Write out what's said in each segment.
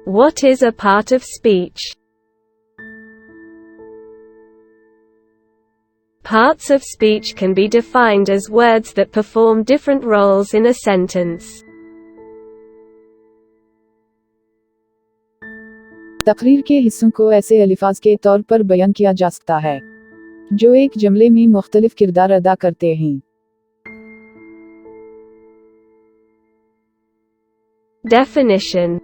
What is a part of speech? Parts of speech can be defined as words that perform different roles in a sentence. तकरीर के हिस्सों को ऐसे अल्फाज के तौर पर बयान किया जा सकता है जो एक जुमले में मुख्तलिफ किरदार अदा करते हैं। Definition.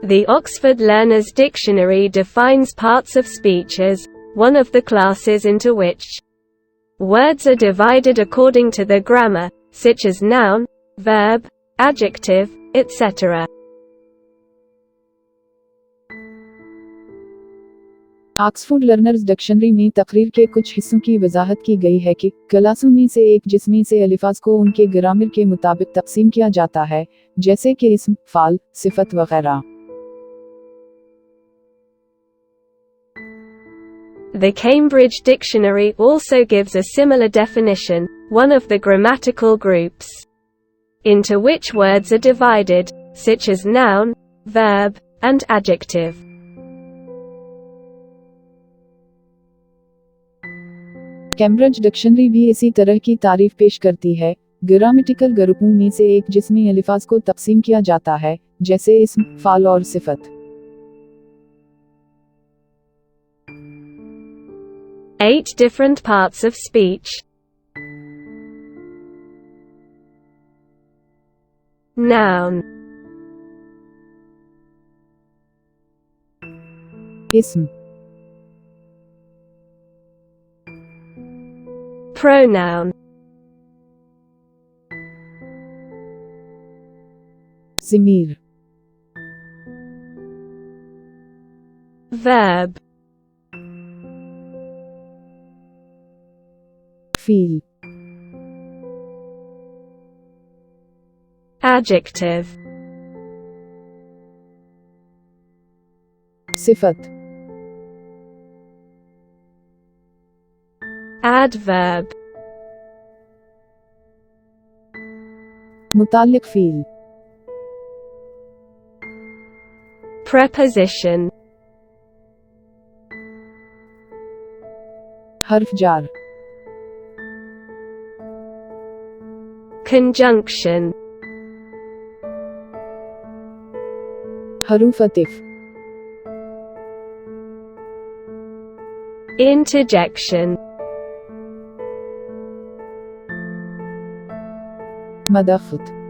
The Oxford Learner's Dictionary defines parts of speech as one of the classes into which words are divided according to their grammar, such as noun, verb, adjective, etc. Oxford learners dictionary में तकरीर के कुछ हिस्सों की वजाहत की गई है कि क्लासों में से एक जिसमें से अल्फाज को उनके ग्रामर के मुताबिक तकसीम किया जाता है, जैसे कि इस्म, फ़ाल, सिफत वगैरह। The Cambridge Dictionary also gives a similar definition, one of the grammatical groups into which words are divided, such as noun, verb, and adjective. Cambridge dictionary भी इसी तरह की तारीफ पेश करती है, ग्रामेटिकल ग्रुपों में से एक जिसमें अल्फाज को तकसीम किया जाता है, जैसे इस्म, फ़ाल और सिफत। 8 different parts of speech. Noun. इस्म। Pronoun. Zamir. Verb. Feel. Adjective. सिफत। Adverb. मुताल्लिक़ फ़ील। Preposition. हर्फ जार। Conjunction. हरूफ अतिफ़। Interjection. मदख़्त।